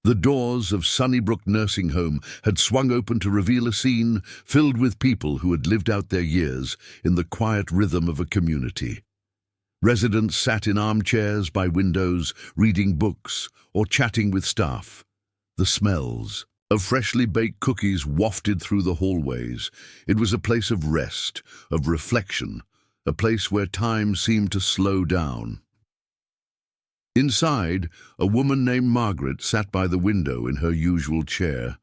The doors of Sunnybrook Nursing Home had swung open to reveal a scene filled with people who had lived out their years in the quiet rhythm of a community. Residents sat in armchairs by windows, reading books or chatting with staff. The smells of freshly baked cookies wafted through the hallways. It was a place of rest, of reflection, a place where time seemed to slow down. Inside, a woman named Margaret sat by the window in her usual chair.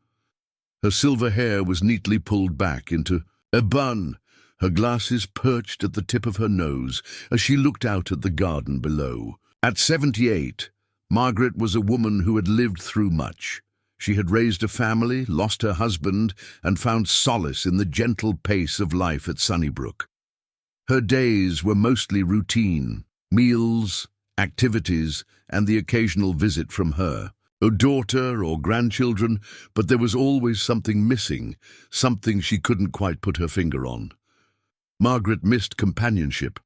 Her silver hair was neatly pulled back into a bun, her glasses perched at the tip of her nose as she looked out at the garden below. At 78, Margaret was a woman who had lived through much. She had raised a family, lost her husband, and found solace in the gentle pace of life at Sunnybrook. Her days were mostly routine: meals, activities, and the occasional visit from her, a daughter or grandchildren, but there was always something missing, something she couldn't quite put her finger on. Margaret missed companionship.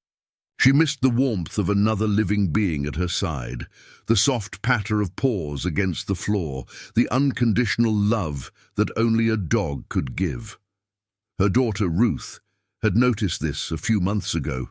She missed the warmth of another living being at her side, the soft patter of paws against the floor, the unconditional love that only a dog could give. Her daughter, Ruth, had noticed this a few months ago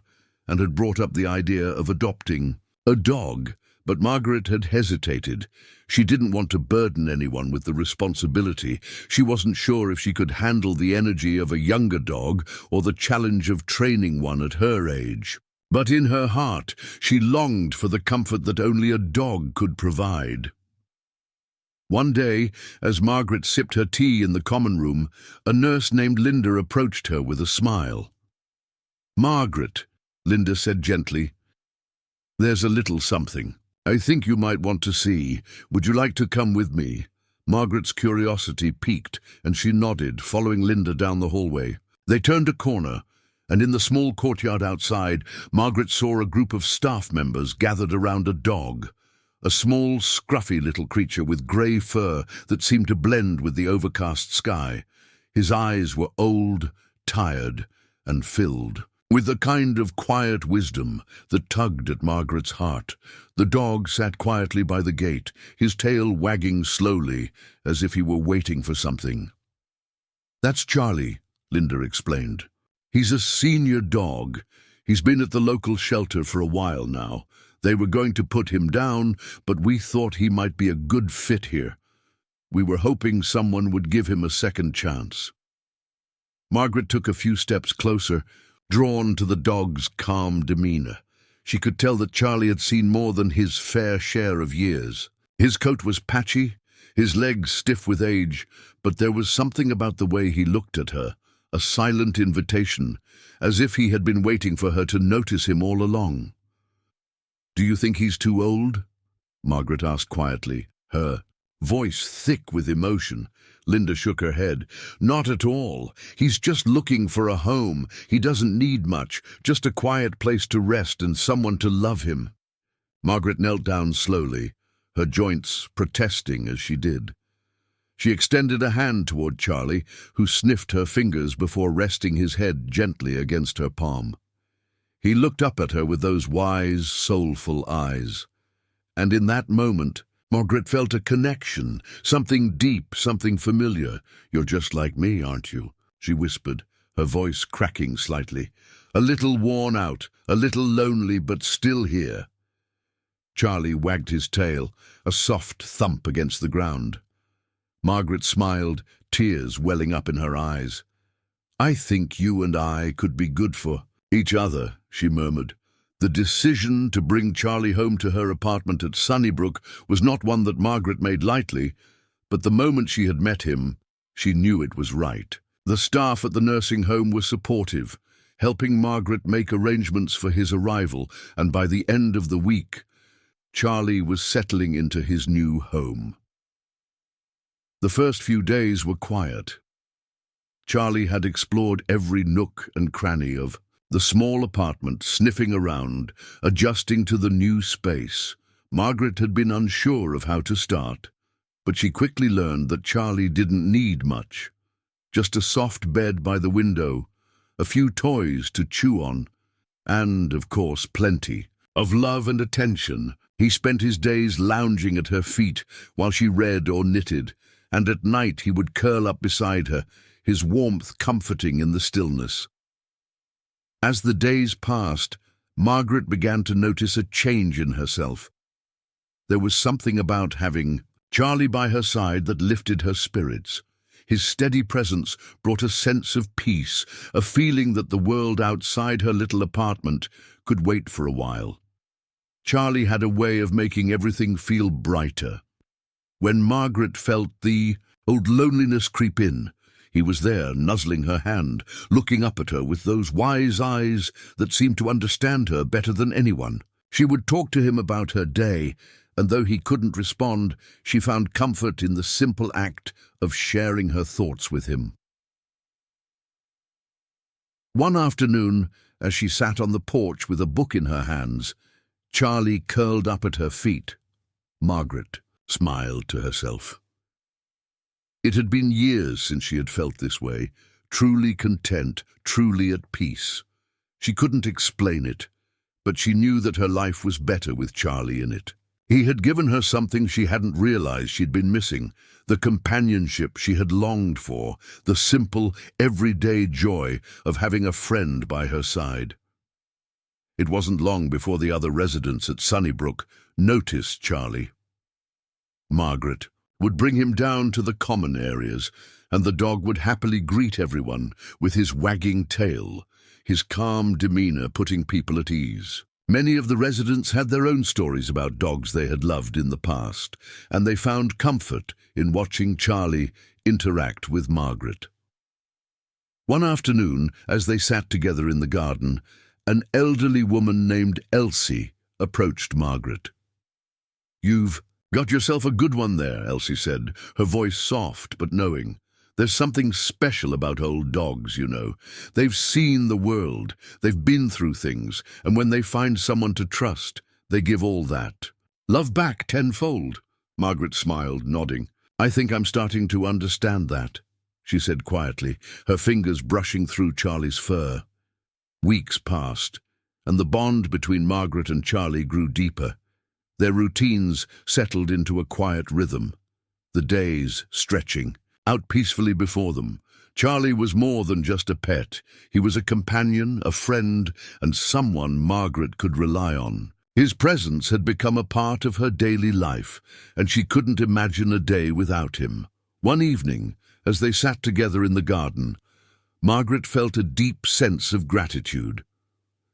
and had brought up the idea of adopting a dog, but Margaret had hesitated. She didn't want to burden anyone with the responsibility. She wasn't sure if she could handle the energy of a younger dog or the challenge of training one at her age. But in her heart, she longed for the comfort that only a dog could provide. One day, as Margaret sipped her tea in the common room, a nurse named Linda approached her with a smile. "Margaret," Linda said gently, "there's a little something I think you might want to see. Would you like to come with me?" Margaret's curiosity piqued, and she nodded, following Linda down the hallway. They turned a corner, and in the small courtyard outside, Margaret saw a group of staff members gathered around a dog, a small, scruffy little creature with grey fur that seemed to blend with the overcast sky. His eyes were old, tired, and filled with a kind of quiet wisdom that tugged at Margaret's heart. The dog sat quietly by the gate, his tail wagging slowly, as if he were waiting for something. "That's Charlie," Linda explained. "He's a senior dog. He's been at the local shelter for a while now. They were going to put him down, but we thought he might be a good fit here. We were hoping someone would give him a second chance." Margaret took a few steps closer, drawn to the dog's calm demeanor. She could tell that Charlie had seen more than his fair share of years. His coat was patchy, his legs stiff with age, but there was something about the way he looked at her, a silent invitation, as if he had been waiting for her to notice him all along. "Do you think he's too old?" Margaret asked quietly, her voice thick with emotion. Linda shook her head. "Not at all. He's just looking for a home. He doesn't need much, just a quiet place to rest and someone to love him." Margaret knelt down slowly, her joints protesting as she did. She extended a hand toward Charlie, who sniffed her fingers before resting his head gently against her palm. He looked up at her with those wise, soulful eyes. And in that moment, Margaret felt a connection, something deep, something familiar. "You're just like me, aren't you?" she whispered, her voice cracking slightly. "A little worn out, a little lonely, but still here." Charlie wagged his tail, a soft thump against the ground. Margaret smiled, tears welling up in her eyes. "I think you and I could be good for each other," she murmured. The decision to bring Charlie home to her apartment at Sunnybrook was not one that Margaret made lightly, but the moment she had met him, she knew it was right. The staff at the nursing home were supportive, helping Margaret make arrangements for his arrival, and by the end of the week, Charlie was settling into his new home. The first few days were quiet. Charlie had explored every nook and cranny of the small apartment, sniffing around, adjusting to the new space. Margaret had been unsure of how to start, but she quickly learned that Charlie didn't need much. Just a soft bed by the window, a few toys to chew on, and, of course, plenty of love and attention. He spent his days lounging at her feet while she read or knitted, and at night he would curl up beside her, his warmth comforting in the stillness. As the days passed, Margaret began to notice a change in herself. There was something about having Charlie by her side that lifted her spirits. His steady presence brought a sense of peace, a feeling that the world outside her little apartment could wait for a while. Charlie had a way of making everything feel brighter. When Margaret felt the old loneliness creep in, he was there, nuzzling her hand, looking up at her with those wise eyes that seemed to understand her better than anyone. She would talk to him about her day, and though he couldn't respond, she found comfort in the simple act of sharing her thoughts with him. One afternoon, as she sat on the porch with a book in her hands, Charlie curled up at her feet. Margaret smiled to herself. It had been years since she had felt this way, truly content, truly at peace. She couldn't explain it, but she knew that her life was better with Charlie in it. He had given her something she hadn't realized she'd been missing, the companionship she had longed for, the simple, everyday joy of having a friend by her side. It wasn't long before the other residents at Sunnybrook noticed Charlie. Margaret would bring him down to the common areas, and the dog would happily greet everyone with his wagging tail, his calm demeanor putting people at ease. Many of the residents had their own stories about dogs they had loved in the past, and they found comfort in watching Charlie interact with Margaret. One afternoon, as they sat together in the garden, an elderly woman named Elsie approached Margaret. "You've got yourself a good one there," Elsie said, her voice soft but knowing. "There's something special about old dogs, you know. They've seen the world, they've been through things, and when they find someone to trust, they give all that. Love back tenfold." Margaret smiled, nodding. "I think I'm starting to understand that," she said quietly, her fingers brushing through Charlie's fur. Weeks passed, and the bond between Margaret and Charlie grew deeper. Their routines settled into a quiet rhythm, the days stretching out peacefully before them. Charlie was more than just a pet. He was a companion, a friend, and someone Margaret could rely on. His presence had become a part of her daily life, and she couldn't imagine a day without him. One evening, as they sat together in the garden, Margaret felt a deep sense of gratitude.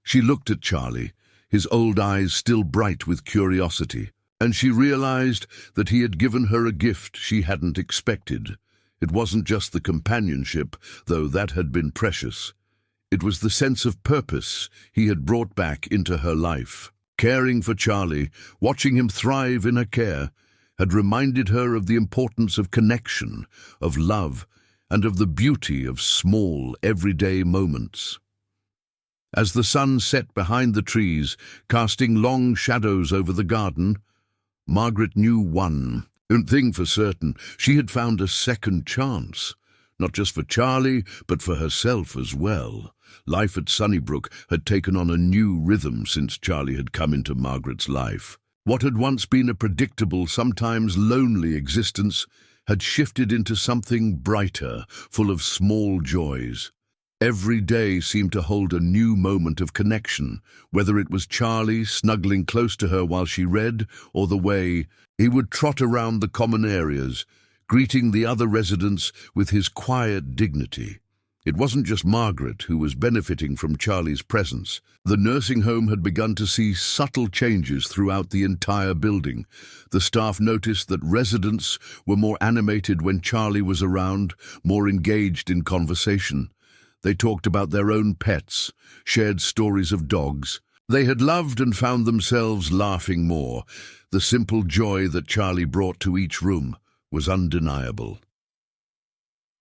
She looked at Charlie, his old eyes still bright with curiosity, and she realized that he had given her a gift she hadn't expected. It wasn't just the companionship, though that had been precious. It was the sense of purpose he had brought back into her life. Caring for Charlie, watching him thrive in her care, had reminded her of the importance of connection, of love, and of the beauty of small, everyday moments. As the sun set behind the trees, casting long shadows over the garden, Margaret knew one thing for certain: she had found a second chance, not just for Charlie, but for herself as well. Life at Sunnybrook had taken on a new rhythm since Charlie had come into Margaret's life. What had once been a predictable, sometimes lonely existence had shifted into something brighter, full of small joys. Every day seemed to hold a new moment of connection, whether it was Charlie snuggling close to her while she read, or the way he would trot around the common areas, greeting the other residents with his quiet dignity. It wasn't just Margaret who was benefiting from Charlie's presence. The nursing home had begun to see subtle changes throughout the entire building. The staff noticed that residents were more animated when Charlie was around, more engaged in conversation. They talked about their own pets, shared stories of dogs they had loved, and found themselves laughing more. The simple joy that Charlie brought to each room was undeniable.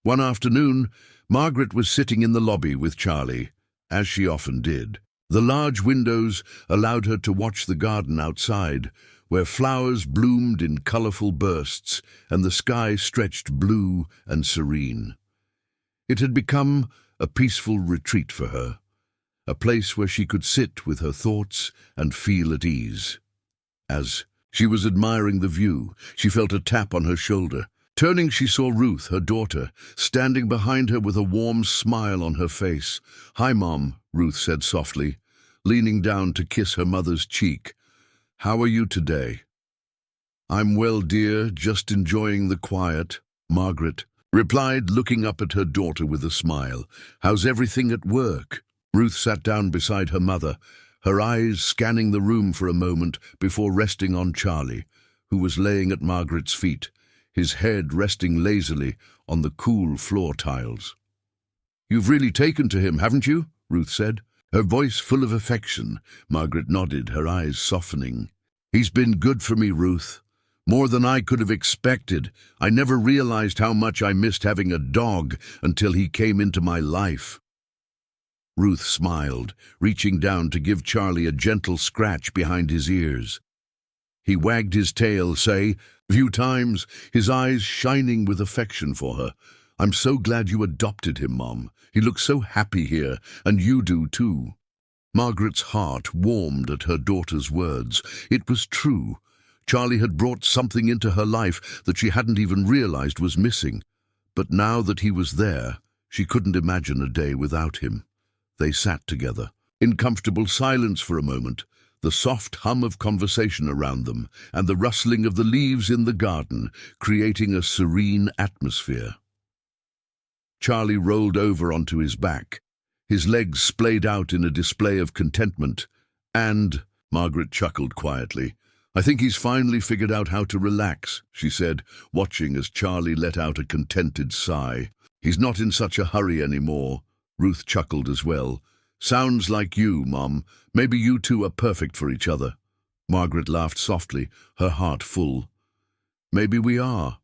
One afternoon, Margaret was sitting in the lobby with Charlie, as she often did. The large windows allowed her to watch the garden outside, where flowers bloomed in colorful bursts and the sky stretched blue and serene. It had become a peaceful retreat for her, a place where she could sit with her thoughts and feel at ease. As she was admiring the view, she felt a tap on her shoulder. Turning, she saw Ruth, her daughter, standing behind her with a warm smile on her face. "Hi, Mom," Ruth said softly, leaning down to kiss her mother's cheek. "How are you today?" "I'm well, dear, just enjoying the quiet," Margaret replied, looking up at her daughter with a smile. "How's everything at work?" Ruth sat down beside her mother, her eyes scanning the room for a moment before resting on Charlie, who was laying at Margaret's feet, his head resting lazily on the cool floor tiles. "You've really taken to him, haven't you?" Ruth said, her voice full of affection. Margaret nodded, her eyes softening. "He's been good for me, Ruth. More than I could have expected. I never realized how much I missed having a dog until he came into my life." Ruth smiled, reaching down to give Charlie a gentle scratch behind his ears. He wagged his tail, a few times, his eyes shining with affection for her. "I'm so glad you adopted him, Mom. He looks so happy here, and you do too." Margaret's heart warmed at her daughter's words. It was true. Charlie had brought something into her life that she hadn't even realized was missing. But now that he was there, she couldn't imagine a day without him. They sat together, in comfortable silence for a moment, the soft hum of conversation around them and the rustling of the leaves in the garden, creating a serene atmosphere. Charlie rolled over onto his back, his legs splayed out in a display of contentment, and Margaret chuckled quietly. "I think he's finally figured out how to relax," she said, watching as Charlie let out a contented sigh. "He's not in such a hurry anymore." Ruth chuckled as well. "Sounds like you, Mom. Maybe you two are perfect for each other." Margaret laughed softly, her heart full. "Maybe we are."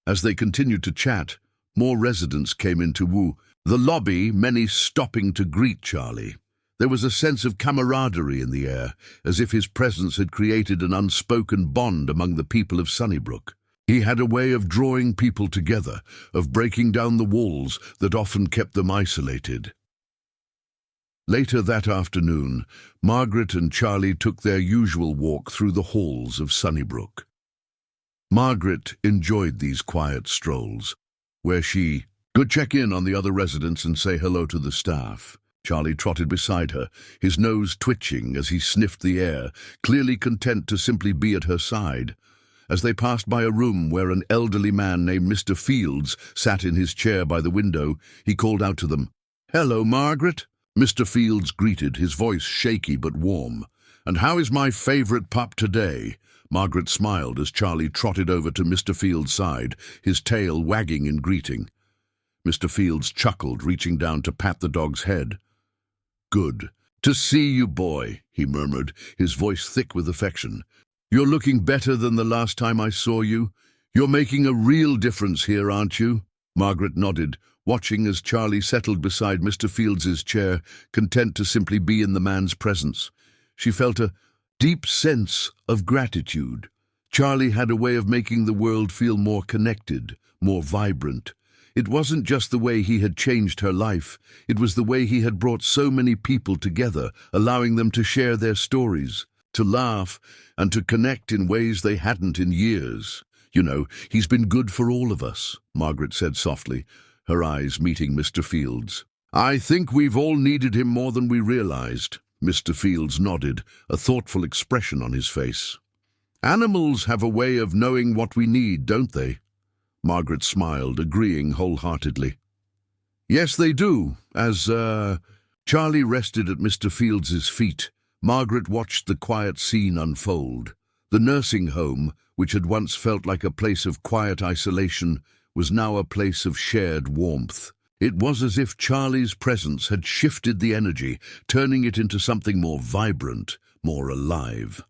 As they continued to chat, more residents came into the lobby, many stopping to greet Charlie. There was a sense of camaraderie in the air, as if his presence had created an unspoken bond among the people of Sunnybrook. He had a way of drawing people together, of breaking down the walls that often kept them isolated. Later that afternoon, Margaret and Charlie took their usual walk through the halls of Sunnybrook. Margaret enjoyed these quiet strolls, where she could check in on the other residents and say hello to the staff. Charlie trotted beside her, his nose twitching as he sniffed the air, clearly content to simply be at her side. As they passed by a room where an elderly man named Mr. Fields sat in his chair by the window, he called out to them, "Hello, Margaret." Mr. Fields greeted, his voice shaky but warm. "And how is my favorite pup today?" Margaret smiled as Charlie trotted over to Mr. Fields' side, his tail wagging in greeting. Mr. Fields chuckled, reaching down to pat the dog's head. "Good to see you, boy," he murmured, his voice thick with affection. "You're looking better than the last time I saw you. You're making a real difference here, aren't you?" Margaret nodded, watching as Charlie settled beside Mr. Fields's chair, content to simply be in the man's presence. She felt a deep sense of gratitude. Charlie had a way of making the world feel more connected, more vibrant. It wasn't just the way he had changed her life, it was the way he had brought so many people together, allowing them to share their stories, to laugh, and to connect in ways they hadn't in years. "You know, he's been good for all of us," Margaret said softly, her eyes meeting Mr. Fields. "I think we've all needed him more than we realized." Mr. Fields nodded, a thoughtful expression on his face. "Animals have a way of knowing what we need, don't they?" Margaret smiled, agreeing wholeheartedly. "Yes, they do." As Charlie rested at Mr. Fields's feet, Margaret watched the quiet scene unfold. The nursing home, which had once felt like a place of quiet isolation, was now a place of shared warmth. It was as if Charlie's presence had shifted the energy, turning it into something more vibrant, more alive.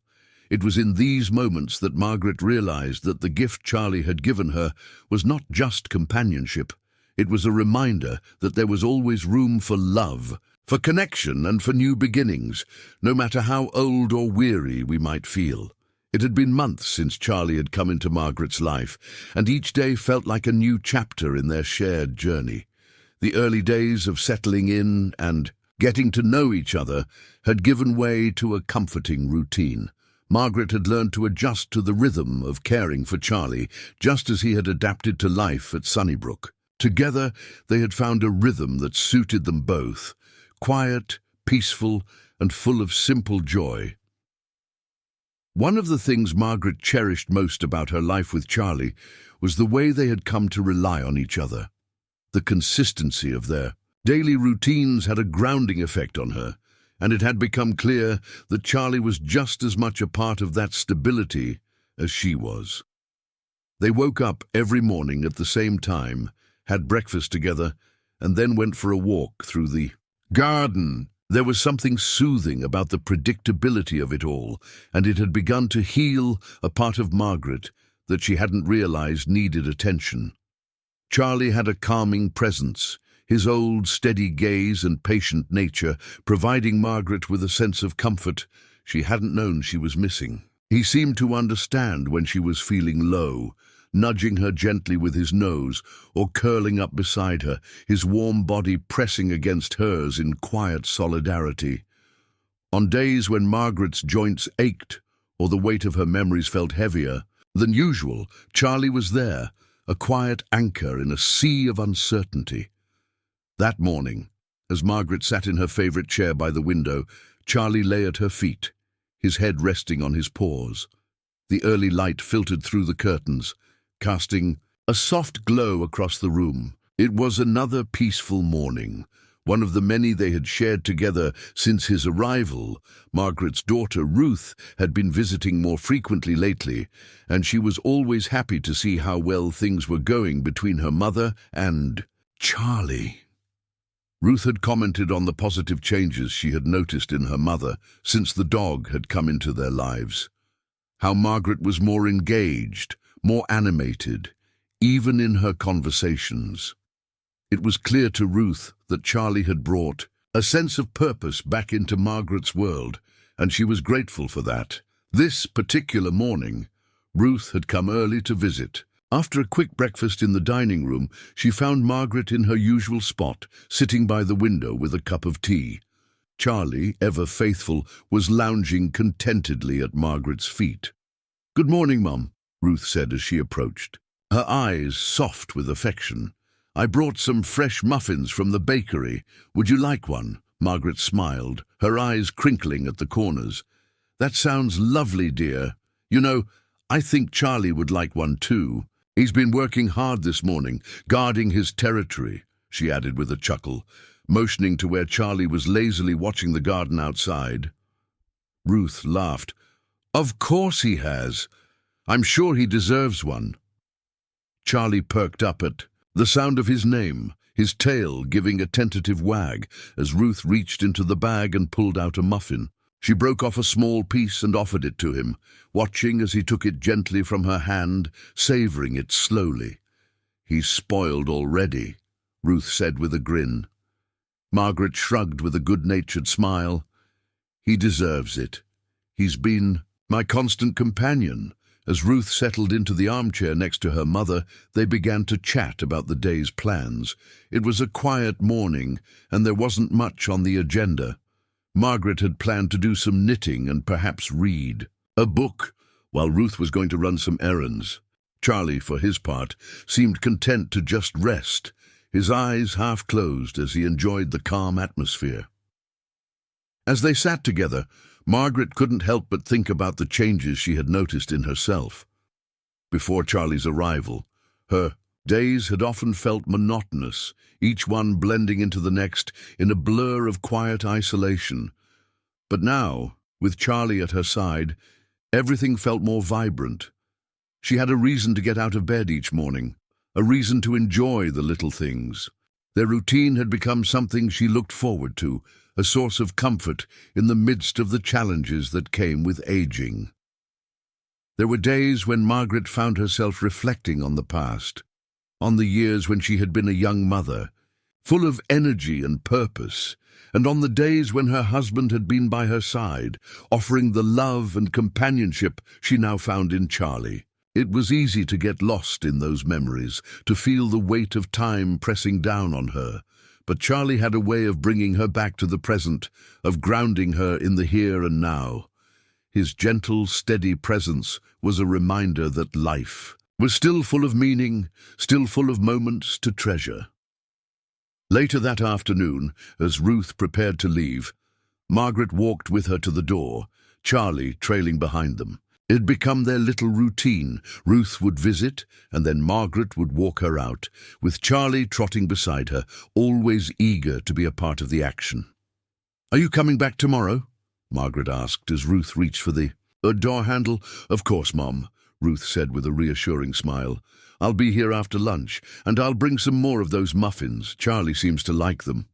It was in these moments that Margaret realized that the gift Charlie had given her was not just companionship. It was a reminder that there was always room for love, for connection, and for new beginnings, no matter how old or weary we might feel. It had been months since Charlie had come into Margaret's life, and each day felt like a new chapter in their shared journey. The early days of settling in and getting to know each other had given way to a comforting routine. Margaret had learned to adjust to the rhythm of caring for Charlie, just as he had adapted to life at Sunnybrook. Together, they had found a rhythm that suited them both, quiet, peaceful, and full of simple joy. One of the things Margaret cherished most about her life with Charlie was the way they had come to rely on each other. The consistency of their daily routines had a grounding effect on her, and it had become clear that Charlie was just as much a part of that stability as she was. They woke up every morning at the same time, had breakfast together, and then went for a walk through the garden. There was something soothing about the predictability of it all, and it had begun to heal a part of Margaret that she hadn't realized needed attention. Charlie had a calming presence, his old steady gaze and patient nature providing Margaret with a sense of comfort she hadn't known she was missing. He seemed to understand when she was feeling low, nudging her gently with his nose or curling up beside her, his warm body pressing against hers in quiet solidarity. On days when Margaret's joints ached or the weight of her memories felt heavier than usual, Charlie was there, a quiet anchor in a sea of uncertainty. That morning, as Margaret sat in her favorite chair by the window, Charlie lay at her feet, his head resting on his paws. The early light filtered through the curtains, casting a soft glow across the room. It was another peaceful morning, one of the many they had shared together since his arrival. Margaret's daughter, Ruth, had been visiting more frequently lately, and she was always happy to see how well things were going between her mother and Charlie. Ruth had commented on the positive changes she had noticed in her mother since the dog had come into their lives. How Margaret was more engaged, more animated, even in her conversations. It was clear to Ruth that Charlie had brought a sense of purpose back into Margaret's world, and she was grateful for that. This particular morning, Ruth had come early to visit. After a quick breakfast in the dining room, she found Margaret in her usual spot, sitting by the window with a cup of tea. Charlie, ever faithful, was lounging contentedly at Margaret's feet. "Good morning, Mum," Ruth said as she approached, her eyes soft with affection. "I brought some fresh muffins from the bakery. Would you like one?" Margaret smiled, her eyes crinkling at the corners. "That sounds lovely, dear. You know, I think Charlie would like one too. He's been working hard this morning, guarding his territory," she added with a chuckle, motioning to where Charlie was lazily watching the garden outside. Ruth laughed. "Of course he has. I'm sure he deserves one." Charlie perked up at the sound of his name, his tail giving a tentative wag as Ruth reached into the bag and pulled out a muffin. She broke off a small piece and offered it to him, watching as he took it gently from her hand, savoring it slowly. "He's spoiled already," Ruth said with a grin. Margaret shrugged with a good-natured smile. "He deserves it. He's been my constant companion." As Ruth settled into the armchair next to her mother, they began to chat about the day's plans. It was a quiet morning, and there wasn't much on the agenda. Margaret had planned to do some knitting and perhaps read a book, while Ruth was going to run some errands. Charlie, for his part, seemed content to just rest, his eyes half closed as he enjoyed the calm atmosphere. As they sat together, Margaret couldn't help but think about the changes she had noticed in herself. Before Charlie's arrival, her days had often felt monotonous, each one blending into the next in a blur of quiet isolation. But now, with Charlie at her side, everything felt more vibrant. She had a reason to get out of bed each morning, a reason to enjoy the little things. Their routine had become something she looked forward to, a source of comfort in the midst of the challenges that came with aging. There were days when Margaret found herself reflecting on the past, on the years when she had been a young mother, full of energy and purpose, and on the days when her husband had been by her side, offering the love and companionship she now found in Charlie. It was easy to get lost in those memories, to feel the weight of time pressing down on her. But Charlie had a way of bringing her back to the present, of grounding her in the here and now. His gentle, steady presence was a reminder that life was still full of meaning, still full of moments to treasure. Later that afternoon, as Ruth prepared to leave, Margaret walked with her to the door, Charlie trailing behind them. It had become their little routine. Ruth would visit, and then Margaret would walk her out, with Charlie trotting beside her, always eager to be a part of the action. "Are you coming back tomorrow?" Margaret asked as Ruth reached for the door handle. "Of course, Mom," Ruth said with a reassuring smile. "I'll be here after lunch, and I'll bring some more of those muffins. Charlie seems to like them."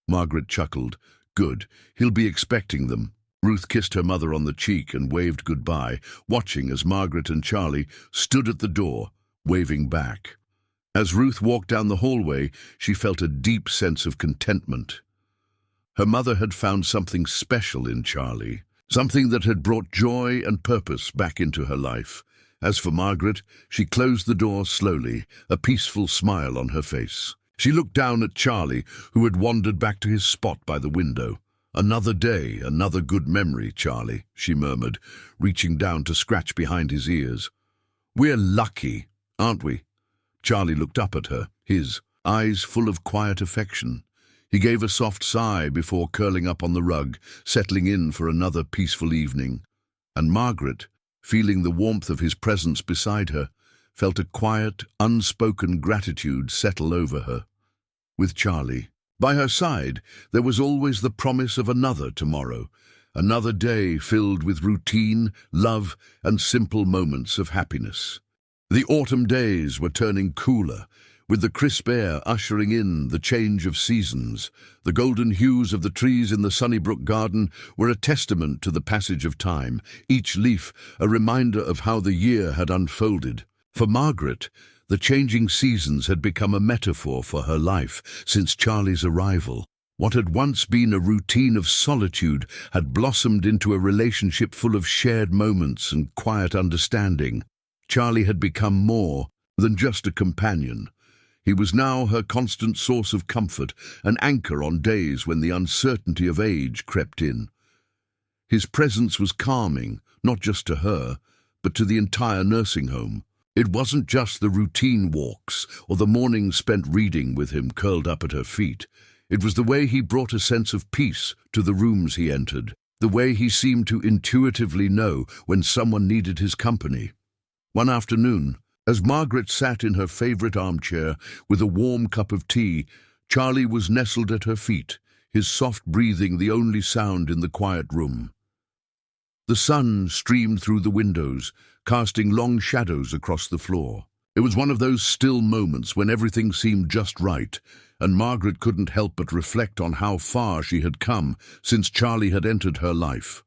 Margaret chuckled. "Good, he'll be expecting them." Ruth kissed her mother on the cheek and waved goodbye, watching as Margaret and Charlie stood at the door, waving back. As Ruth walked down the hallway, she felt a deep sense of contentment. Her mother had found something special in Charlie, something that had brought joy and purpose back into her life. As for Margaret, she closed the door slowly, a peaceful smile on her face. She looked down at Charlie, who had wandered back to his spot by the window. "Another day, another good memory, Charlie," she murmured, reaching down to scratch behind his ears. "We're lucky, aren't we?" Charlie looked up at her, his eyes full of quiet affection. He gave a soft sigh before curling up on the rug, settling in for another peaceful evening. And Margaret, feeling the warmth of his presence beside her, felt a quiet, unspoken gratitude settle over her. With Charlie by her side, there was always the promise of another tomorrow, another day filled with routine, love, and simple moments of happiness. The autumn days were turning cooler, with the crisp air ushering in the change of seasons. The golden hues of the trees in the Sunnybrook garden were a testament to the passage of time, each leaf a reminder of how the year had unfolded. For Margaret, the changing seasons had become a metaphor for her life since Charlie's arrival. What had once been a routine of solitude had blossomed into a relationship full of shared moments and quiet understanding. Charlie had become more than just a companion. He was now her constant source of comfort, an anchor on days when the uncertainty of age crept in. His presence was calming, not just to her, but to the entire nursing home. It wasn't just the routine walks or the mornings spent reading with him curled up at her feet. It was the way he brought a sense of peace to the rooms he entered, the way he seemed to intuitively know when someone needed his company. One afternoon, as Margaret sat in her favorite armchair with a warm cup of tea, Charlie was nestled at her feet, his soft breathing the only sound in the quiet room. The sun streamed through the windows, casting long shadows across the floor. It was one of those still moments when everything seemed just right, and Margaret couldn't help but reflect on how far she had come since Charlie had entered her life.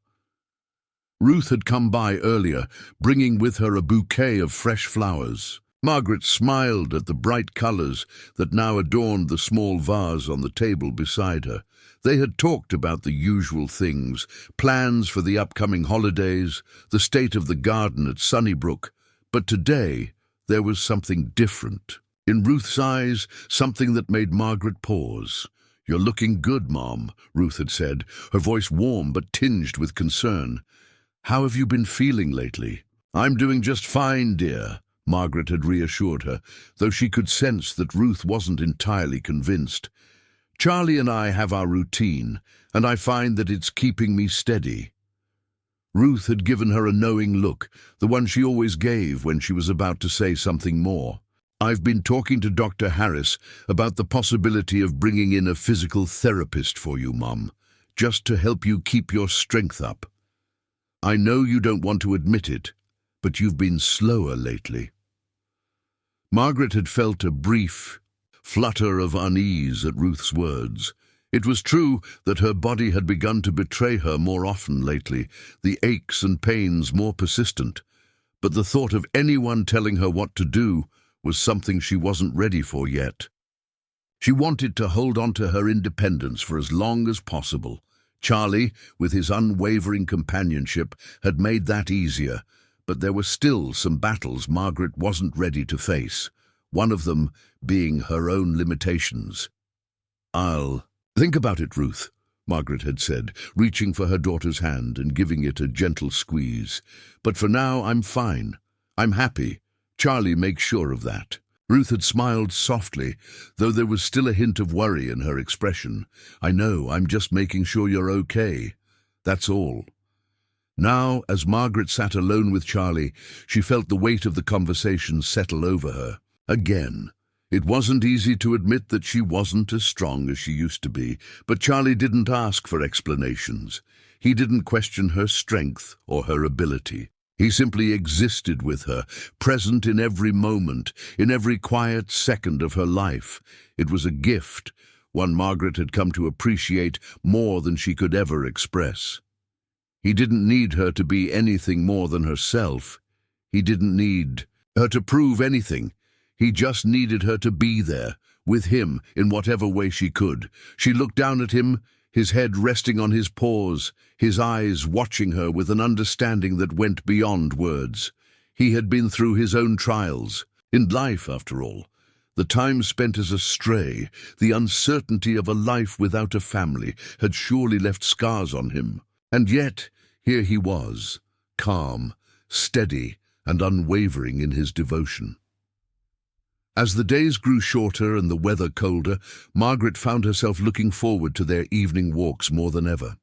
Ruth had come by earlier, bringing with her a bouquet of fresh flowers. Margaret smiled at the bright colors that now adorned the small vase on the table beside her. They had talked about the usual things, plans for the upcoming holidays, the state of the garden at Sunnybrook, but today there was something different. In Ruth's eyes, something that made Margaret pause. "You're looking good, Mom," Ruth had said, her voice warm but tinged with concern. "How have you been feeling lately?" "I'm doing just fine, dear," Margaret had reassured her, though she could sense that Ruth wasn't entirely convinced. "Charlie and I have our routine, and I find that it's keeping me steady." Ruth had given her a knowing look, the one she always gave when she was about to say something more. "I've been talking to Dr. Harris about the possibility of bringing in a physical therapist for you, Mom, just to help you keep your strength up. I know you don't want to admit it, but you've been slower lately." Margaret had felt a brief flutter of unease at Ruth's words. It was true that her body had begun to betray her more often lately, the aches and pains more persistent, but the thought of anyone telling her what to do was something she wasn't ready for yet. She wanted to hold on to her independence for as long as possible. Charlie, with his unwavering companionship, had made that easier, but there were still some battles Margaret wasn't ready to face, one of them being her own limitations. "I'll think about it, Ruth," Margaret had said, reaching for her daughter's hand and giving it a gentle squeeze. "But for now, I'm fine. I'm happy. Charlie makes sure of that." Ruth had smiled softly, though there was still a hint of worry in her expression. "I know, I'm just making sure you're okay. That's all." Now, as Margaret sat alone with Charlie, she felt the weight of the conversation settle over her. Again, it wasn't easy to admit that she wasn't as strong as she used to be, but Charlie didn't ask for explanations. He didn't question her strength or her ability. He simply existed with her, present in every moment, in every quiet second of her life. It was a gift, one Margaret had come to appreciate more than she could ever express. He didn't need her to be anything more than herself. He didn't need her to prove anything. He just needed her to be there, with him, in whatever way she could. She looked down at him, his head resting on his paws, his eyes watching her with an understanding that went beyond words. He had been through his own trials. In life, after all, the time spent as a stray, the uncertainty of a life without a family, had surely left scars on him. And yet, here he was, calm, steady, and unwavering in his devotion. As the days grew shorter and the weather colder, Margaret found herself looking forward to their evening walks more than ever.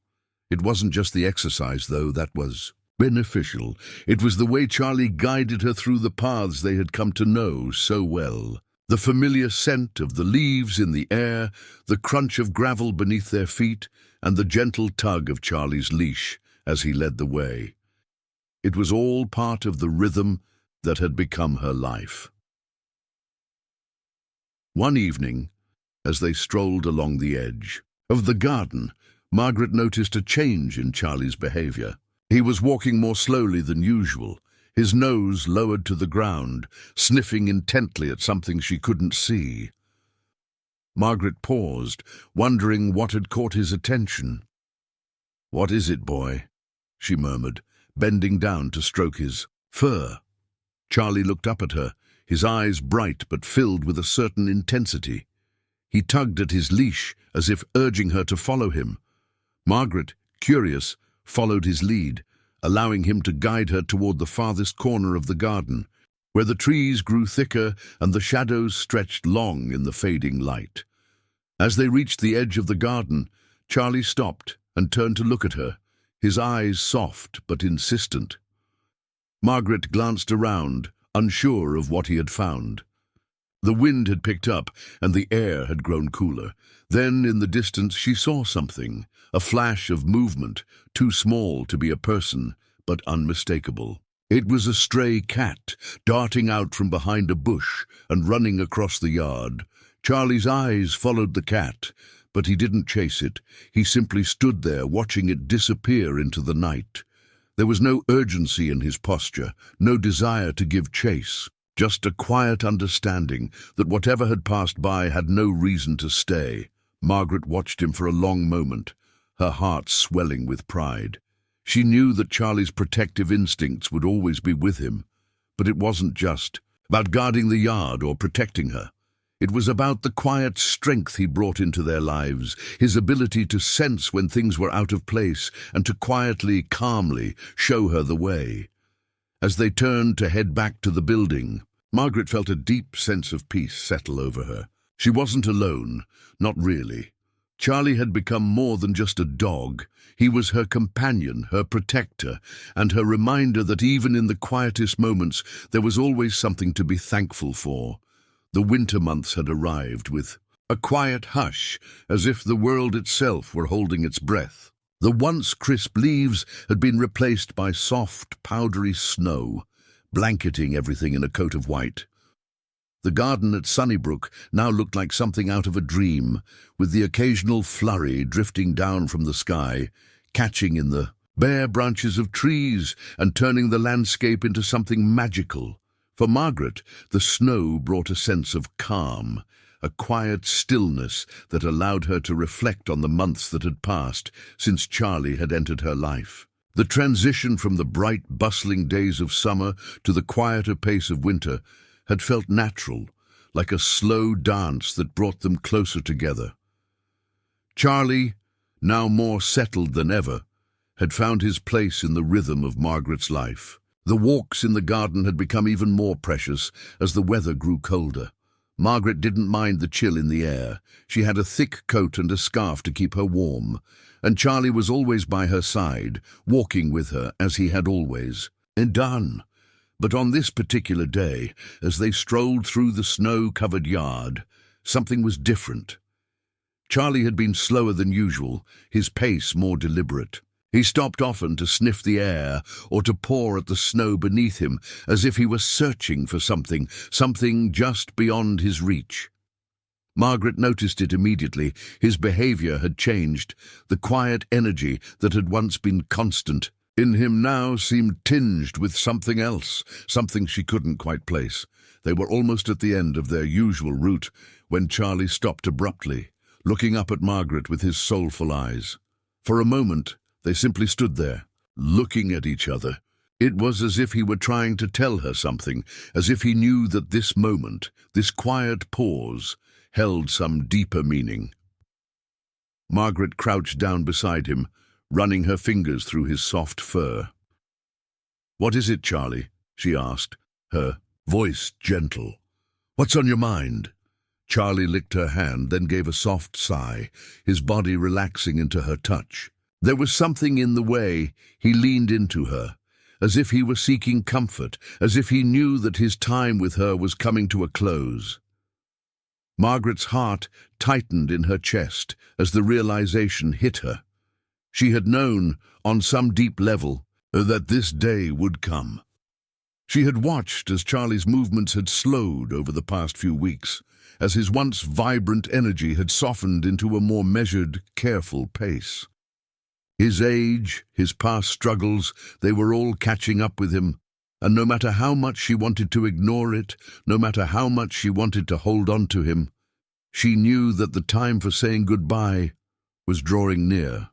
It wasn't just the exercise, though, that was beneficial. It was the way Charlie guided her through the paths they had come to know so well. The familiar scent of the leaves in the air, the crunch of gravel beneath their feet, and the gentle tug of Charlie's leash as he led the way. It was all part of the rhythm that had become her life. One evening, as they strolled along the edge of the garden, Margaret noticed a change in Charlie's behavior. He was walking more slowly than usual, his nose lowered to the ground, sniffing intently at something she couldn't see. Margaret paused, wondering what had caught his attention. "What is it, boy?" she murmured, bending down to stroke his fur. Charlie looked up at her, his eyes bright but filled with a certain intensity. He tugged at his leash as if urging her to follow him. Margaret, curious, followed his lead, allowing him to guide her toward the farthest corner of the garden, where the trees grew thicker and the shadows stretched long in the fading light. As they reached the edge of the garden, Charlie stopped and turned to look at her, his eyes soft but insistent. Margaret glanced around, unsure of what he had found. The wind had picked up and the air had grown cooler. Then, in the distance, she saw something, a flash of movement, too small to be a person, but unmistakable. It was a stray cat, darting out from behind a bush and running across the yard. Charlie's eyes followed the cat, but he didn't chase it. He simply stood there, watching it disappear into the night. There was no urgency in his posture, no desire to give chase, just a quiet understanding that whatever had passed by had no reason to stay. Margaret watched him for a long moment, her heart swelling with pride. She knew that Charlie's protective instincts would always be with him, but it wasn't just about guarding the yard or protecting her. It was about the quiet strength he brought into their lives, his ability to sense when things were out of place and to quietly, calmly show her the way. As they turned to head back to the building, Margaret felt a deep sense of peace settle over her. She wasn't alone, not really. Charlie had become more than just a dog. He was her companion, her protector, and her reminder that even in the quietest moments there was always something to be thankful for. The winter months had arrived with a quiet hush, as if the world itself were holding its breath. The once crisp leaves had been replaced by soft, powdery snow, blanketing everything in a coat of white. The garden at Sunnybrook now looked like something out of a dream, with the occasional flurry drifting down from the sky, catching in the bare branches of trees and turning the landscape into something magical. For Margaret, the snow brought a sense of calm, a quiet stillness that allowed her to reflect on the months that had passed since Charlie had entered her life. The transition from the bright, bustling days of summer to the quieter pace of winter had felt natural, like a slow dance that brought them closer together. Charlie, now more settled than ever, had found his place in the rhythm of Margaret's life. The walks in the garden had become even more precious as the weather grew colder. Margaret didn't mind the chill in the air. She had a thick coat and a scarf to keep her warm, and Charlie was always by her side, walking with her as he had always done. But on this particular day, as they strolled through the snow-covered yard, something was different. Charlie had been slower than usual, his pace more deliberate. He stopped often to sniff the air or to paw at the snow beneath him, as if he were searching for something just beyond his reach. Margaret noticed it immediately. His behavior had changed. The quiet energy that had once been constant in him now seemed tinged with something else, something she couldn't quite place. They were almost at the end of their usual route when Charlie stopped abruptly, looking up at Margaret with his soulful eyes. For a moment, they simply stood there, looking at each other. It was as if he were trying to tell her something, as if he knew that this moment, this quiet pause, held some deeper meaning. Margaret crouched down beside him, running her fingers through his soft fur. "What is it, Charlie?" she asked, her voice gentle. "What's on your mind?" Charlie licked her hand, then gave a soft sigh, his body relaxing into her touch. There was something in the way he leaned into her, as if he were seeking comfort, as if he knew that his time with her was coming to a close. Margaret's heart tightened in her chest as the realization hit her. She had known, on some deep level, that this day would come. She had watched as Charlie's movements had slowed over the past few weeks, as his once vibrant energy had softened into a more measured, careful pace. His age, his past struggles, they were all catching up with him, and no matter how much she wanted to ignore it, no matter how much she wanted to hold on to him, she knew that the time for saying goodbye was drawing near.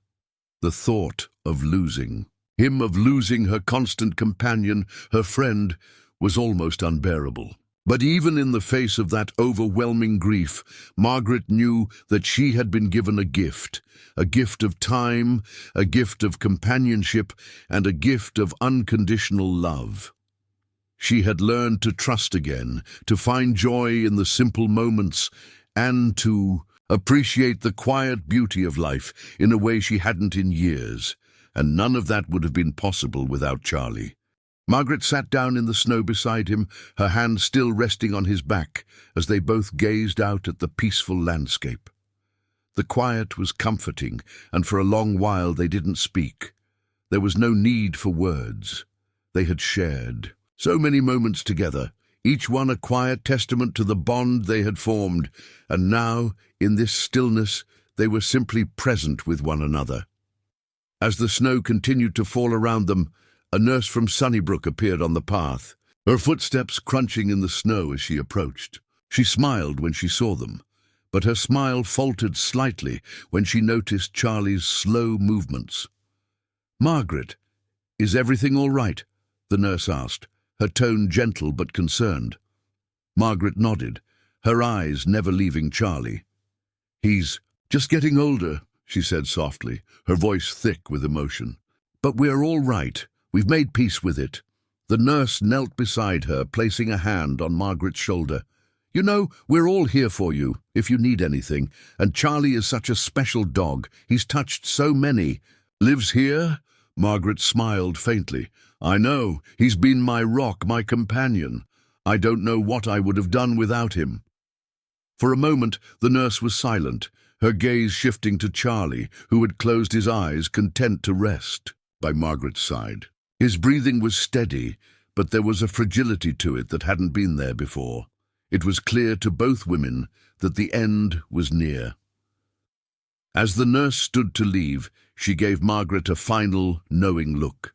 The thought of losing him, of losing her constant companion, her friend, was almost unbearable. But even in the face of that overwhelming grief, Margaret knew that she had been given a gift of time, a gift of companionship, and a gift of unconditional love. She had learned to trust again, to find joy in the simple moments, and to appreciate the quiet beauty of life in a way she hadn't in years, and none of that would have been possible without Charlie. Margaret sat down in the snow beside him, her hand still resting on his back, as they both gazed out at the peaceful landscape. The quiet was comforting, and for a long while they didn't speak. There was no need for words. They had shared so many moments together, each one a quiet testament to the bond they had formed, and now, in this stillness, they were simply present with one another. As the snow continued to fall around them, a nurse from Sunnybrook appeared on the path, her footsteps crunching in the snow as she approached. She smiled when she saw them, but her smile faltered slightly when she noticed Charlie's slow movements. "Margaret, is everything all right?" the nurse asked, her tone gentle but concerned. Margaret nodded, her eyes never leaving Charlie. "He's just getting older," she said softly, her voice thick with emotion. "But we're all right. We've made peace with it." The nurse knelt beside her, placing a hand on Margaret's shoulder. "You know, we're all here for you, if you need anything, and Charlie is such a special dog. He's touched so many." "Lives here?" Margaret smiled faintly. "I know. He's been my rock, my companion. I don't know what I would have done without him." For a moment, the nurse was silent, her gaze shifting to Charlie, who had closed his eyes, content to rest by Margaret's side. His breathing was steady, but there was a fragility to it that hadn't been there before. It was clear to both women that the end was near. As the nurse stood to leave, she gave Margaret a final, knowing look.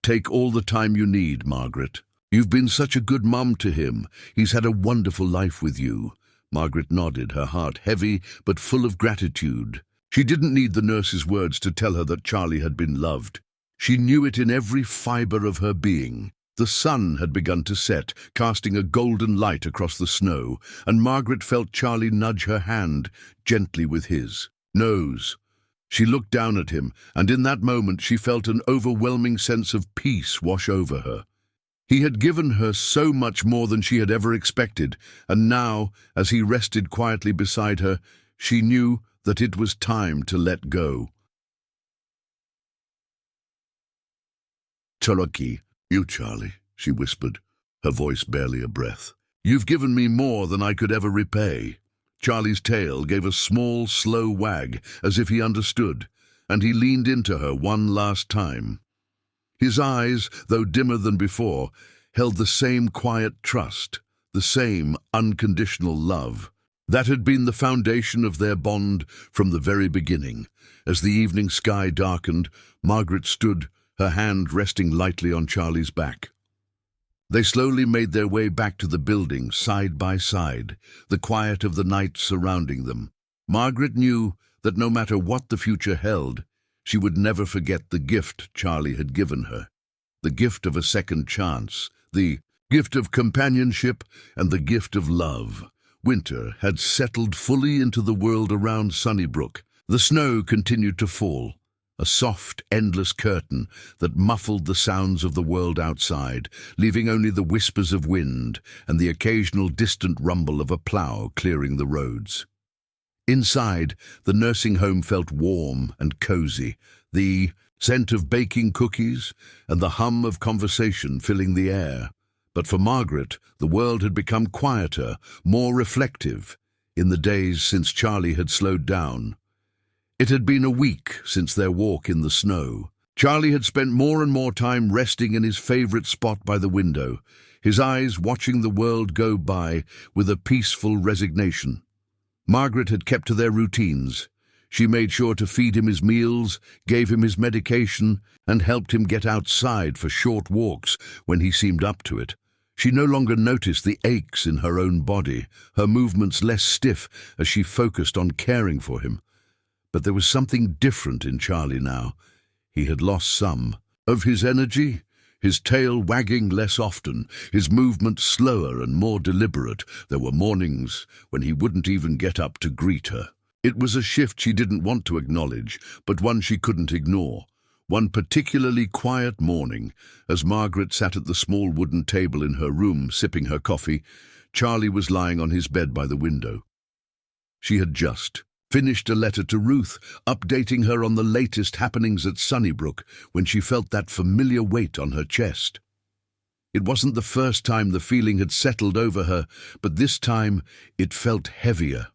"Take all the time you need, Margaret. You've been such a good mum to him. He's had a wonderful life with you." Margaret nodded, her heart heavy but full of gratitude. She didn't need the nurse's words to tell her that Charlie had been loved. She knew it in every fibre of her being. The sun had begun to set, casting a golden light across the snow, and Margaret felt Charlie nudge her hand gently with his. "Nose, She looked down at him, and in that moment she felt an overwhelming sense of peace wash over her. He had given her so much more than she had ever expected, and now, as he rested quietly beside her, she knew that it was time to let go. "Cherokee, you, Charlie," she whispered, her voice barely a breath. "You've given me more than I could ever repay." Charlie's tail gave a small, slow wag, as if he understood, and he leaned into her one last time. His eyes, though dimmer than before, held the same quiet trust, the same unconditional love. That had been the foundation of their bond from the very beginning. As the evening sky darkened, Margaret stood, her hand resting lightly on Charlie's back. They slowly made their way back to the building, side by side, the quiet of the night surrounding them. Margaret knew that no matter what the future held, she would never forget the gift Charlie had given her. The gift of a second chance, the gift of companionship, and the gift of love. Winter had settled fully into the world around Sunnybrook. The snow continued to fall, a soft, endless curtain that muffled the sounds of the world outside, leaving only the whispers of wind and the occasional distant rumble of a plough clearing the roads. Inside, the nursing home felt warm and cozy, the scent of baking cookies and the hum of conversation filling the air. But for Margaret, the world had become quieter, more reflective, in the days since Charlie had slowed down. It had been a week since their walk in the snow. Charlie had spent more and more time resting in his favorite spot by the window, his eyes watching the world go by with a peaceful resignation. Margaret had kept to their routines. She made sure to feed him his meals, gave him his medication, and helped him get outside for short walks when he seemed up to it. She no longer noticed the aches in her own body, her movements less stiff as she focused on caring for him. But there was something different in Charlie now. He had lost some of his energy, his tail wagging less often, his movement slower and more deliberate. There were mornings when he wouldn't even get up to greet her. It was a shift she didn't want to acknowledge, but one she couldn't ignore. One particularly quiet morning, as Margaret sat at the small wooden table in her room sipping her coffee, Charlie was lying on his bed by the window. She had just finished a letter to Ruth, updating her on the latest happenings at Sunnybrook, when she felt that familiar weight on her chest. It wasn't the first time the feeling had settled over her, but this time it felt heavier,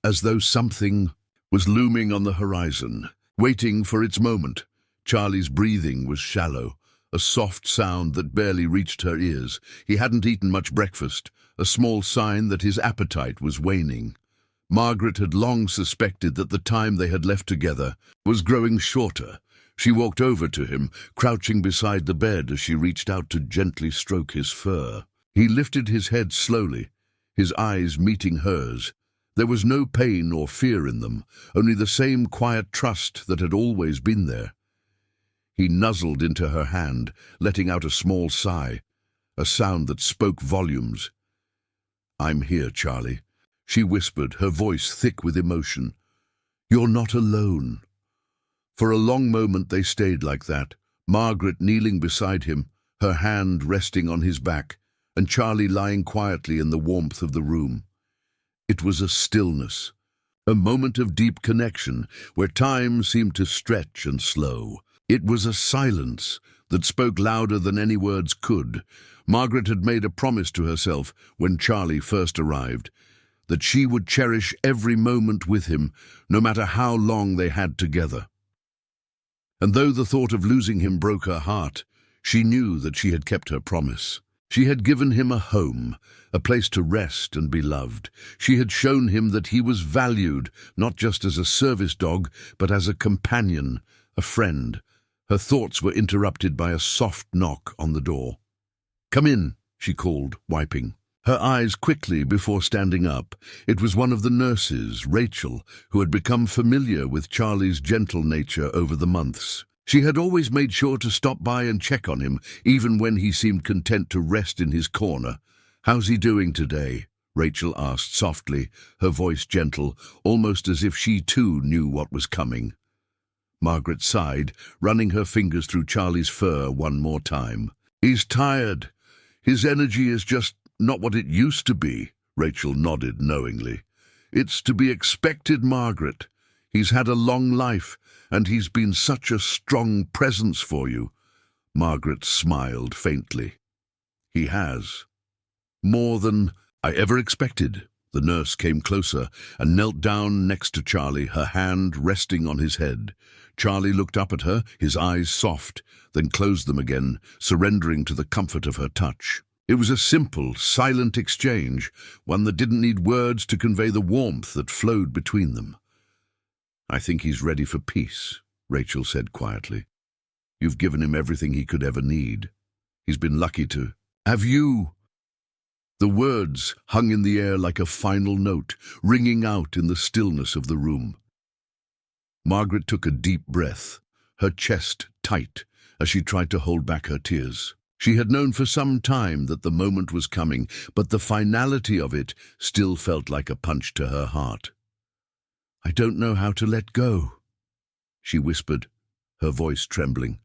as though something was looming on the horizon, waiting for its moment. Charlie's breathing was shallow, a soft sound that barely reached her ears. He hadn't eaten much breakfast, a small sign that his appetite was waning. Margaret had long suspected that the time they had left together was growing shorter. She walked over to him, crouching beside the bed as she reached out to gently stroke his fur. He lifted his head slowly, his eyes meeting hers. There was no pain or fear in them, only the same quiet trust that had always been there. He nuzzled into her hand, letting out a small sigh, a sound that spoke volumes. "I'm here, Charlie," she whispered, her voice thick with emotion. "You're not alone." For a long moment they stayed like that, Margaret kneeling beside him, her hand resting on his back, and Charlie lying quietly in the warmth of the room. It was a stillness, a moment of deep connection, where time seemed to stretch and slow. It was a silence that spoke louder than any words could. Margaret had made a promise to herself when Charlie first arrived, that she would cherish every moment with him, no matter how long they had together. And though the thought of losing him broke her heart, she knew that she had kept her promise. She had given him a home, a place to rest and be loved. She had shown him that he was valued, not just as a service dog, but as a companion, a friend. Her thoughts were interrupted by a soft knock on the door. "Come in," she called, wiping her eyes quickly before standing up. It was one of the nurses, Rachel, who had become familiar with Charlie's gentle nature over the months. She had always made sure to stop by and check on him, even when he seemed content to rest in his corner. "How's he doing today?" Rachel asked softly, her voice gentle, almost as if she too knew what was coming. Margaret sighed, running her fingers through Charlie's fur one more time. He's tired. His energy is just not what it used to be, Rachel nodded knowingly. It's to be expected, Margaret. He's had a long life, and he's been such a strong presence for you. Margaret smiled faintly. He has. More than I ever expected. The nurse came closer and knelt down next to Charlie, her hand resting on his head. Charlie looked up at her, his eyes soft, then closed them again, surrendering to the comfort of her touch. It was a simple, silent exchange, one that didn't need words to convey the warmth that flowed between them. I think he's ready for peace, Rachel said quietly. You've given him everything he could ever need. He's been lucky to have you. The words hung in the air like a final note, ringing out in the stillness of the room. Margaret took a deep breath, her chest tight as she tried to hold back her tears. She had known for some time that the moment was coming, but the finality of it still felt like a punch to her heart. I don't know how to let go, she whispered, her voice trembling.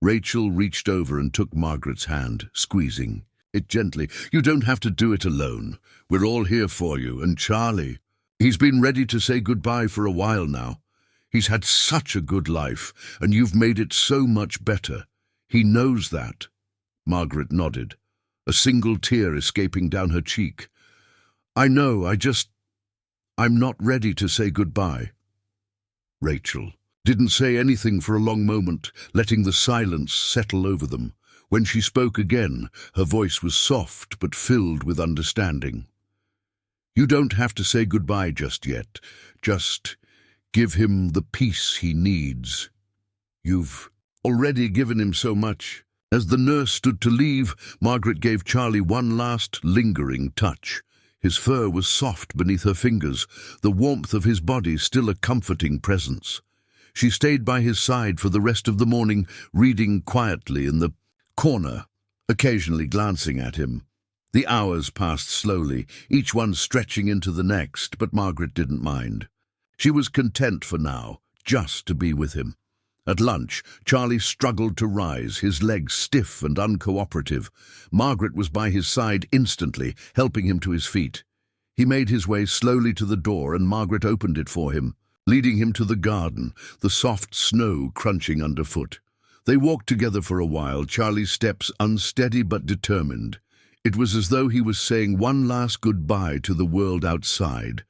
Rachel reached over and took Margaret's hand, squeezing it gently. You don't have to do it alone. We're all here for you, and Charlie, he's been ready to say goodbye for a while now. He's had such a good life, and you've made it so much better. He knows that. Margaret nodded, a single tear escaping down her cheek. I know, I'm not ready to say goodbye. Rachel didn't say anything for a long moment, letting the silence settle over them. When she spoke again, her voice was soft but filled with understanding. You don't have to say goodbye just yet. Just give him the peace he needs. You've already given him so much. As the nurse stood to leave, Margaret gave Charlie one last lingering touch. His fur was soft beneath her fingers, the warmth of his body still a comforting presence. She stayed by his side for the rest of the morning, reading quietly in the corner, occasionally glancing at him. The hours passed slowly, each one stretching into the next, but Margaret didn't mind. She was content for now, just to be with him. At lunch, Charlie struggled to rise, his legs stiff and uncooperative. Margaret was by his side instantly, helping him to his feet. He made his way slowly to the door, and Margaret opened it for him, leading him to the garden, the soft snow crunching underfoot. They walked together for a while, Charlie's steps unsteady but determined. It was as though he was saying one last goodbye to the world outside,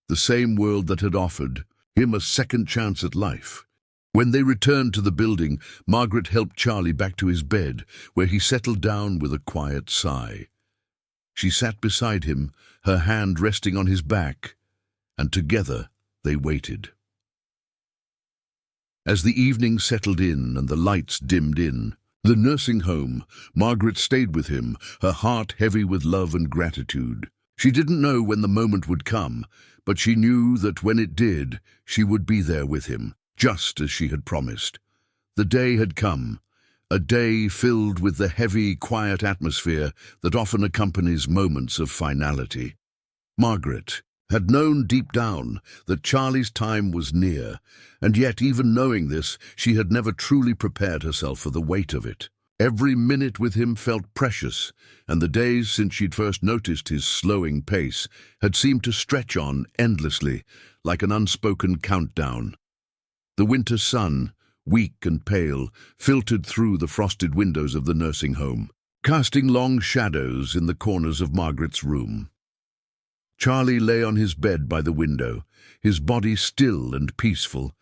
the same world that had offered him a second chance at life. When they returned to the building, Margaret helped Charlie back to his bed, where he settled down with a quiet sigh. She sat beside him, her hand resting on his back, and together they waited. As the evening settled in and the lights dimmed in, the nursing home, Margaret stayed with him, her heart heavy with love and gratitude. She didn't know when the moment would come, but she knew that when it did, she would be there with him, just as she had promised. The day had come, a day filled with the heavy, quiet atmosphere that often accompanies moments of finality. Margaret had known deep down that Charlie's time was near, and yet, even knowing this, she had never truly prepared herself for the weight of it. Every minute with him felt precious, and the days since she'd first noticed his slowing pace had seemed to stretch on endlessly, like an unspoken countdown. The winter sun, weak and pale, filtered through the frosted windows of the nursing home, casting long shadows in the corners of Margaret's room. Charlie lay on his bed by the window, his body still and peaceful,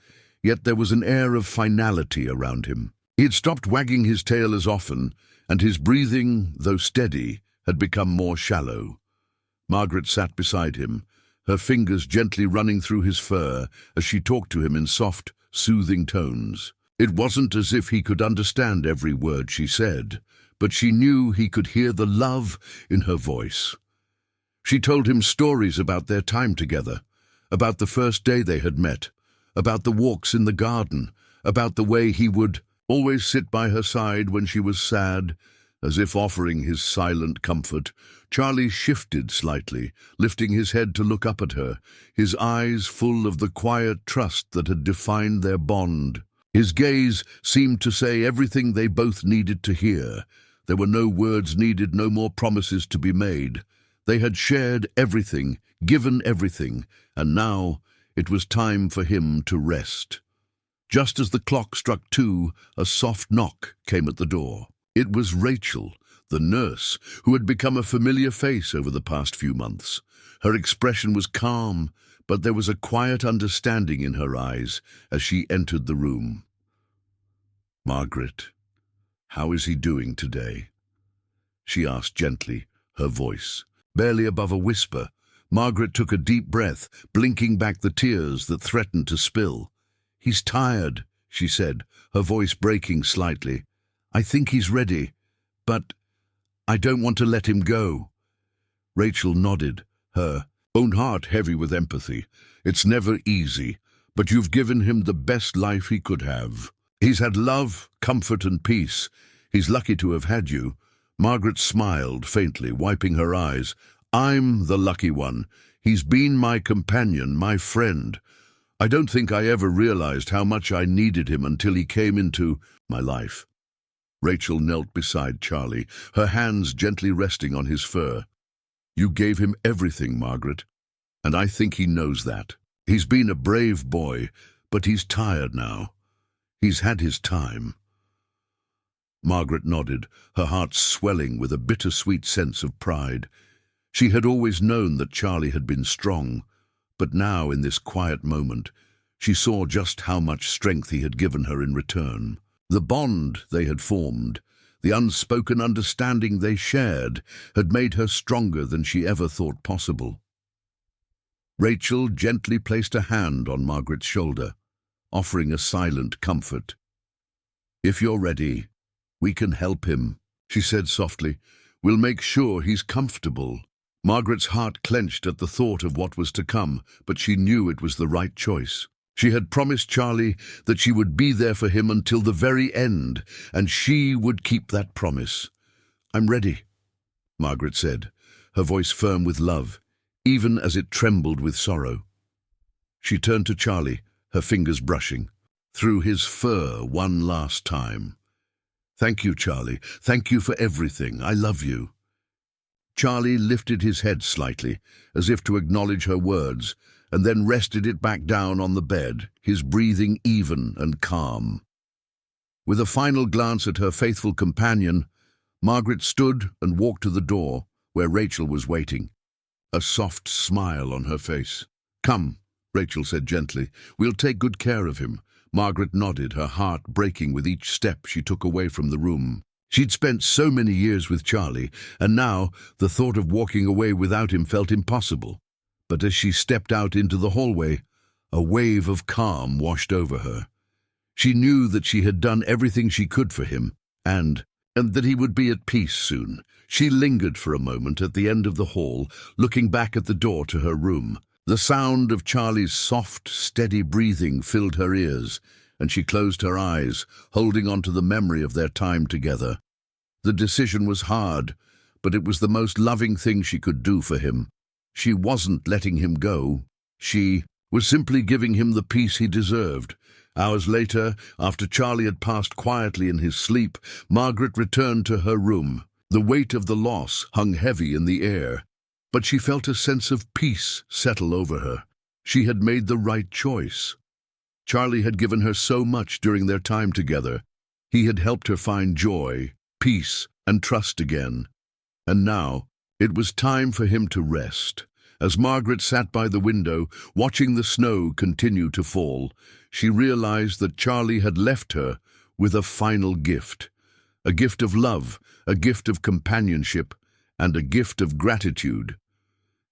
yet there was an air of finality around him. He had stopped wagging his tail as often, and his breathing, though steady, had become more shallow. Margaret sat beside him, her fingers gently running through his fur as she talked to him in soft, soothing tones. It wasn't as if he could understand every word she said, but she knew he could hear the love in her voice. She told him stories about their time together, about the first day they had met, about the walks in the garden, about the way he would always sit by her side when she was sad, As if offering his silent comfort, Charlie shifted slightly, lifting his head to look up at her, his eyes full of the quiet trust that had defined their bond. His gaze seemed to say everything they both needed to hear. There were no words needed, no more promises to be made. They had shared everything, given everything, and now it was time for him to rest. Just as the clock struck 2, a soft knock came at the door. It was Rachel, the nurse, who had become a familiar face over the past few months. Her expression was calm, but there was a quiet understanding in her eyes as she entered the room. "Margaret, how is he doing today?" she asked gently, her voice barely above a whisper. Margaret took a deep breath, blinking back the tears that threatened to spill. "He's tired," she said, her voice breaking slightly. "I think he's ready, but I don't want to let him go." Rachel nodded, her own heart heavy with empathy. "It's never easy, but you've given him the best life he could have. He's had love, comfort, and peace. He's lucky to have had you." Margaret smiled faintly, wiping her eyes. "I'm the lucky one. He's been my companion, my friend. I don't think I ever realized how much I needed him until he came into my life." Rachel knelt beside Charlie, her hands gently resting on his fur. "You gave him everything, Margaret, and I think he knows that. He's been a brave boy, but he's tired now. He's had his time." Margaret nodded, her heart swelling with a bittersweet sense of pride. She had always known that Charlie had been strong, but now, in this quiet moment, she saw just how much strength he had given her in return. The bond they had formed, the unspoken understanding they shared, had made her stronger than she ever thought possible. Rachel gently placed a hand on Margaret's shoulder, offering a silent comfort. "If you're ready, we can help him," she said softly. "We'll make sure he's comfortable." Margaret's heart clenched at the thought of what was to come, but she knew it was the right choice. She had promised Charlie that she would be there for him until the very end, and she would keep that promise. "I'm ready," Margaret said, her voice firm with love, even as it trembled with sorrow. She turned to Charlie, her fingers brushing through his fur one last time. "Thank you, Charlie. Thank you for everything. I love you." Charlie lifted his head slightly, as if to acknowledge her words, and then rested it back down on the bed, his breathing even and calm. With a final glance at her faithful companion, Margaret stood and walked to the door, where Rachel was waiting, a soft smile on her face. "Come," Rachel said gently, "we'll take good care of him." Margaret nodded, her heart breaking with each step she took away from the room. She'd spent so many years with Charlie, and now the thought of walking away without him felt impossible. But as she stepped out into the hallway, a wave of calm washed over her. She knew that she had done everything she could for him, and that he would be at peace soon. She lingered for a moment at the end of the hall, looking back at the door to her room. The sound of Charlie's soft, steady breathing filled her ears, and she closed her eyes, holding on to the memory of their time together. The decision was hard, but it was the most loving thing she could do for him. She wasn't letting him go. She was simply giving him the peace he deserved. Hours later, after Charlie had passed quietly in his sleep, Margaret returned to her room. The weight of the loss hung heavy in the air, but she felt a sense of peace settle over her. She had made the right choice. Charlie had given her so much during their time together. He had helped her find joy, peace, and trust again. And now, it was time for him to rest. As Margaret sat by the window, watching the snow continue to fall, she realized that Charlie had left her with a final gift. A gift of love, a gift of companionship, and a gift of gratitude.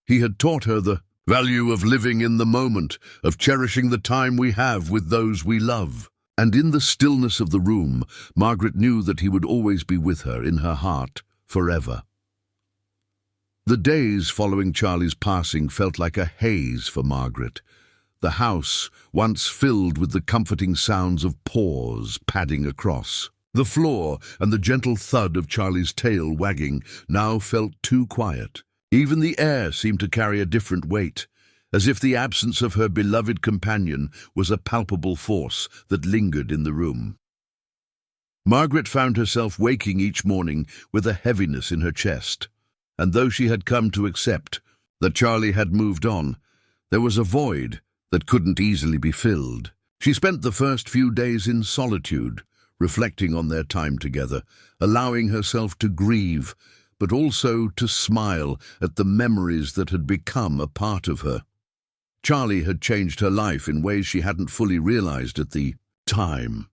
He had taught her the value of living in the moment, of cherishing the time we have with those we love. And in the stillness of the room, Margaret knew that he would always be with her in her heart, forever. The days following Charlie's passing felt like a haze for Margaret. The house, once filled with the comforting sounds of paws padding across, The floor and the gentle thud of Charlie's tail wagging now felt too quiet. Even the air seemed to carry a different weight, as if the absence of her beloved companion was a palpable force that lingered in the room. Margaret found herself waking each morning with a heaviness in her chest, and though she had come to accept that Charlie had moved on, there was a void that couldn't easily be filled. She spent the first few days in solitude, reflecting on their time together, allowing herself to grieve, but also to smile at the memories that had become a part of her. Charlie had changed her life in ways she hadn't fully realized at the time.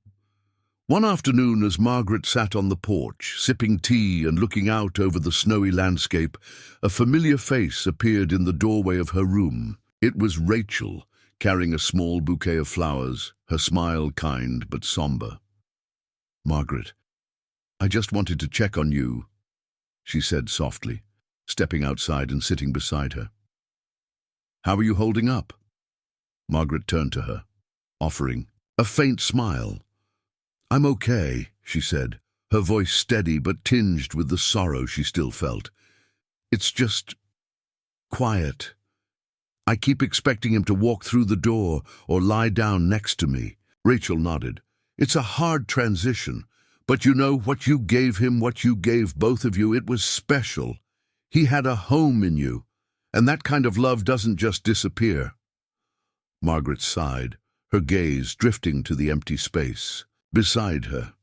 One afternoon, as Margaret sat on the porch, sipping tea and looking out over the snowy landscape, a familiar face appeared in the doorway of her room. It was Rachel, carrying a small bouquet of flowers, her smile kind but somber. "Margaret, I just wanted to check on you," she said softly, stepping outside and sitting beside her. "How are you holding up?" Margaret turned to her, offering a faint smile. "I'm okay," she said, her voice steady but tinged with the sorrow she still felt. "It's just quiet. I keep expecting him to walk through the door or lie down next to me." Rachel nodded. "It's a hard transition, but you know what you gave him, what you gave both of you, it was special. He had a home in you, and that kind of love doesn't just disappear." Margaret sighed, her gaze drifting to the empty space beside her.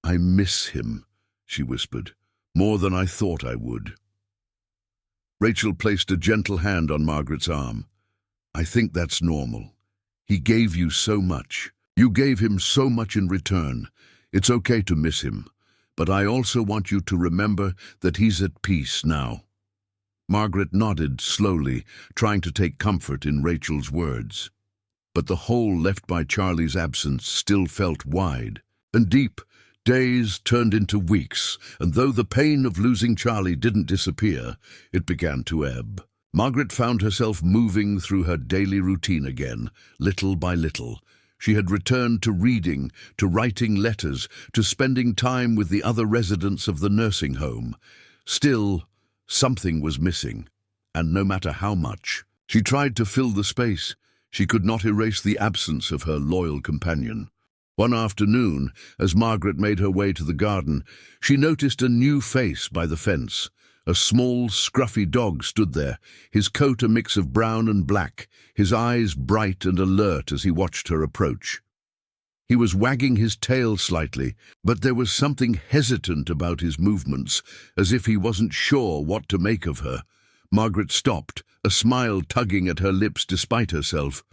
"I miss him," she whispered, "more than I thought I would." Rachel placed a gentle hand on Margaret's arm. "I think that's normal. He gave you so much. You gave him so much in return. It's okay to miss him, but I also want you to remember that he's at peace now." Margaret nodded slowly, trying to take comfort in Rachel's words. But the hole left by Charlie's absence still felt wide and deep. Days turned into weeks, and though the pain of losing Charlie didn't disappear, it began to ebb. Margaret found herself moving through her daily routine again, little by little. She had returned to reading, to writing letters, to spending time with the other residents of the nursing home. Still, something was missing, and no matter how much she tried to fill the space, she could not erase the absence of her loyal companion. One afternoon, as Margaret made her way to the garden, she noticed a new face by the fence. A small, scruffy dog stood there, his coat a mix of brown and black, his eyes bright and alert as he watched her approach. He was wagging his tail slightly, but there was something hesitant about his movements, as if he wasn't sure what to make of her. Margaret stopped, a smile tugging at her lips despite herself.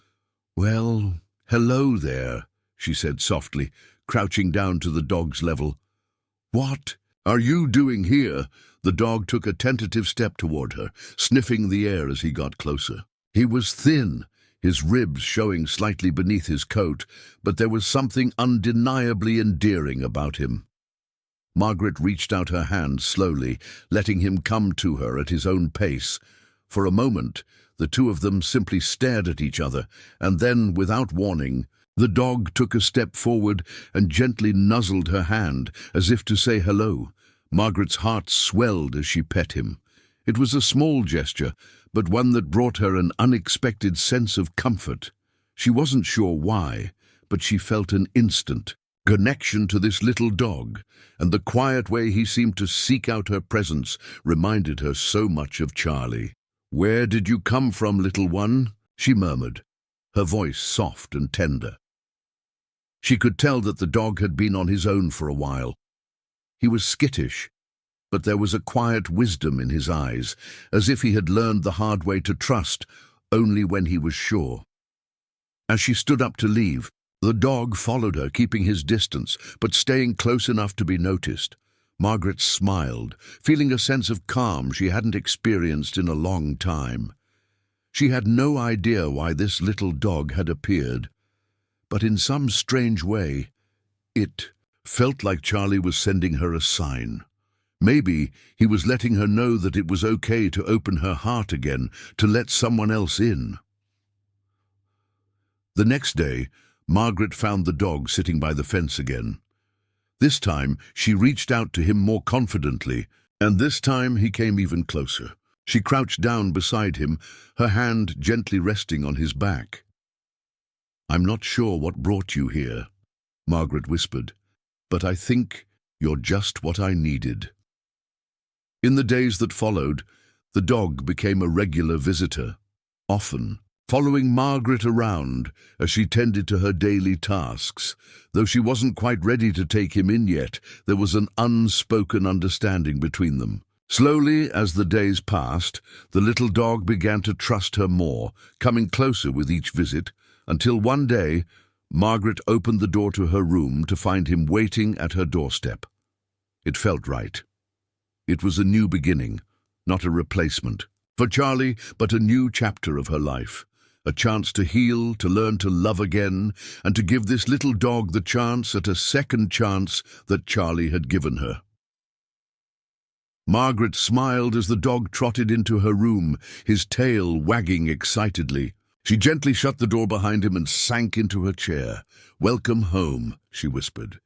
"Well, hello there," she said softly, crouching down to the dog's level. "What are you doing here?" The dog took a tentative step toward her, sniffing the air as he got closer. He was thin, his ribs showing slightly beneath his coat, but there was something undeniably endearing about him. Margaret reached out her hand slowly, letting him come to her at his own pace. For a moment, the two of them simply stared at each other, and then, without warning, the dog took a step forward and gently nuzzled her hand, as if to say hello. Margaret's heart swelled as she pet him. It was a small gesture, but one that brought her an unexpected sense of comfort. She wasn't sure why, but she felt an instant connection to this little dog, and the quiet way he seemed to seek out her presence reminded her so much of Charlie. "Where did you come from, little one?" she murmured, her voice soft and tender. She could tell that the dog had been on his own for a while. He was skittish, but there was a quiet wisdom in his eyes, as if he had learned the hard way to trust only when he was sure. As she stood up to leave, the dog followed her, keeping his distance, but staying close enough to be noticed. Margaret smiled, feeling a sense of calm she hadn't experienced in a long time. She had no idea why this little dog had appeared, but in some strange way, it felt like Charlie was sending her a sign. Maybe he was letting her know that it was okay to open her heart again, to let someone else in. The next day, Margaret found the dog sitting by the fence again. This time, she reached out to him more confidently, and this time he came even closer. She crouched down beside him, her hand gently resting on his back. "I'm not sure what brought you here," Margaret whispered, "but I think you're just what I needed." In the days that followed, the dog became a regular visitor, often following Margaret around as she tended to her daily tasks. Though she wasn't quite ready to take him in yet, there was an unspoken understanding between them. Slowly, as the days passed, the little dog began to trust her more, coming closer with each visit, until one day, Margaret opened the door to her room to find him waiting at her doorstep. It felt right. It was a new beginning, not a replacement for Charlie, but a new chapter of her life. A chance to heal, to learn to love again, and to give this little dog the chance at a second chance that Charlie had given her. Margaret smiled as the dog trotted into her room, his tail wagging excitedly. She gently shut the door behind him and sank into her chair. "Welcome home," she whispered.